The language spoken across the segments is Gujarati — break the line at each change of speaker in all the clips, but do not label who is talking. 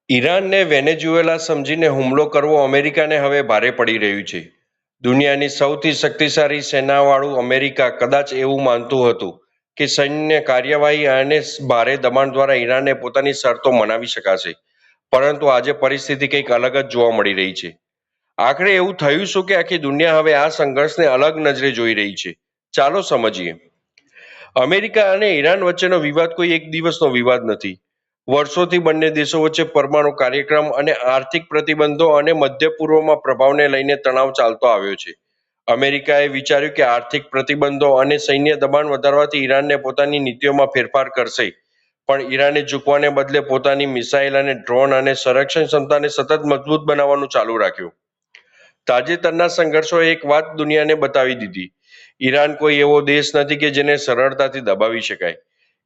ઈરાનને વેનેઝુએલા સમજીને હુમલો કરવો અમેરિકાને હવે ભારે પડી રહ્યું છે. દુનિયાની સૌથી શક્તિશાળી સેનાવાળું અમેરિકા કદાચ એવું માનતું હતું કે સૈન્ય કાર્યવાહી અને ભારે દબાણ દ્વારા ઈરાનને પોતાની શરતો મનાવી શકાશે, પરંતુ આજે પરિસ્થિતિ કંઈક અલગ જ જોવા મળી રહી છે. આખરે એવું થયું શું કે આખી દુનિયા હવે આ સંઘર્ષને અલગ નજરે જોઈ રહી છે? ચાલો સમજીએ. અમેરિકા અને ઈરાન વચ્ચેનો વિવાદ કોઈ એક દિવસનો વિવાદ નથી. વર્ષોથી બંને દેશો વચ્ચે પરમાણુ કાર્યક્રમ અને આર્થિક પ્રતિબંધો અને મધ્ય પૂર્વમાં પ્રભાવને લઈને તણાવ ચાલતો આવ્યો છે. અમેરિકાએ વિચાર્યું કે આર્થિક પ્રતિબંધો અને સૈન્ય દબાણ વધારવાથી ઈરાનને પોતાની નીતિઓમાં ફેરફાર કરશે, પણ ઈરાને ઝૂકવાને બદલે પોતાની મિસાઇલ અને ડ્રોન અને સંરક્ષણ ક્ષમતાને સતત મજબૂત બનાવવાનું ચાલુ રાખ્યું. તાજેતરના સંઘર્ષોએ એક વાત દુનિયાને બતાવી દીધી: ઈરાન કોઈ એવો દેશ નથી કે જેને સરળતાથી દબાવી શકાય.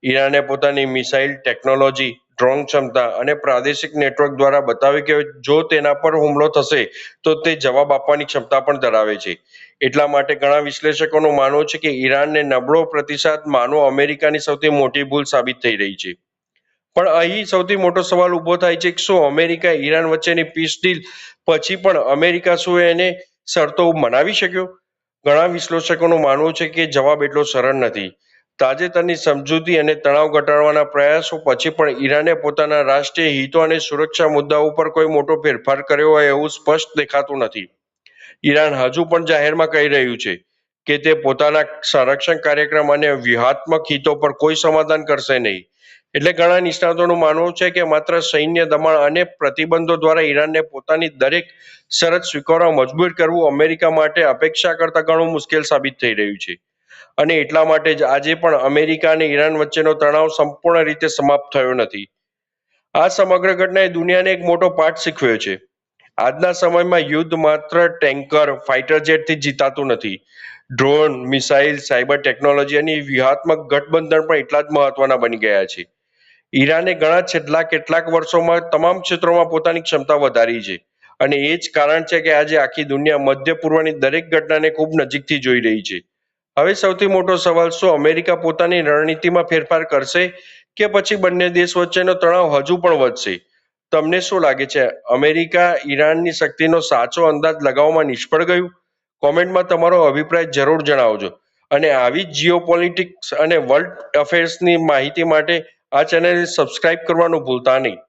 ઈરાને પોતાની મિસાઇલ ટેકનોલોજી, ડ્રોન ક્ષમતા અને પ્રાદેશિક નેટવર્ક દ્વારા બતાવ્યું કે જો તેના પર હુમલો થશે તો તે જવાબ આપવાની ક્ષમતા પણ ધરાવે છે. એટલા માટે ઘણા વિશ્લેષકોનું માનવું છે કે ઈરાનને નબળો પ્રતિસાદ માનવો અમેરિકાની સૌથી મોટી ભૂલ સાબિત થઈ રહી છે. પણ અહીં સૌથી મોટો સવાલ ઊભો થાય છે કે શું અમેરિકા ઈરાન વચ્ચેની પીસ ડીલ પછી પણ અમેરિકા શું એને શરતો મનાવી શક્યો? ઘણા વિશ્લેષકોનું માનવું છે કે જવાબ એટલો સરળ નથી. તાજેતરની સમજૂતી અને તણાવ ઘટાડવાના પ્રયાસો પછી પણ ઈરાને પોતાના રાષ્ટ્રીય હિતો અને સુરક્ષા મુદ્દાઓ પર કોઈ મોટો ફેરફાર કર્યો હોય એવું સ્પષ્ટ દેખાતું નથી. ઈરાન હજુ પણ જાહેરમાં કહી રહ્યું છે કે તે પોતાના સંરક્ષણ કાર્યક્રમ અને વ્યૂહાત્મક હિતો પર કોઈ સમાધાન કરશે નહીં. એટલે ઘણા નિષ્ણાતોનું માનવું છે કે માત્ર સૈન્ય દબાણ અને પ્રતિબંધો દ્વારા ઈરાનને પોતાની દરેક શરત સ્વીકારવા મજબૂર કરવું અમેરિકા માટે અપેક્ષા કરતાં ઘણું મુશ્કેલ સાબિત થઈ રહ્યું છે. અને એટલા માટે જ આજે પણ અમેરિકા અને ઈરાન વચ્ચેનો તણાવ સંપૂર્ણ રીતે સમાપ્ત થયો નથી. આ સમગ્ર ઘટનાએ દુનિયાને એક મોટો પાઠ શીખવ્યો છે. આજના સમયમાં યુદ્ધ માત્ર ટેન્કર, ફાઇટર જેટથી જીતાતું નથી. ડ્રોન, મિસાઇલ, સાયબર ટેકનોલોજી અને વ્યૂહાત્મક ગઠબંધન પણ એટલા જ મહત્વના બની ગયા છે. ઈરાને છેલ્લા કેટલાક વર્ષોમાં તમામ ક્ષેત્રોમાં પોતાની ક્ષમતા વધારી છે, અને એ જ કારણ છે કે આજે આખી દુનિયા મધ્ય પૂર્વની દરેક ઘટનાને ખૂબ નજીકથી જોઈ રહી છે. હવે સૌથી મોટો સવાલ: શું અમેરિકા પોતાની રણનીતિમાં ફેરફાર કરશે કે પછી બંને દેશ વચ્ચેનો તણાવ હજુ પણ વધશે? તમને શું લાગે છે, અમેરિકા ઈરાનની શક્તિનો સાચો અંદાજ લગાવવામાં નિષ્ફળ ગયું? કોમેન્ટમાં તમારો અભિપ્રાય જરૂર જણાવજો. અને આવી જ જીઓપોલિટિક્સ અને વર્લ્ડ અફેર્સની માહિતી માટે આ ચેનલને સબસ્ક્રાઇબ કરવાનું ભૂલતા નહીં.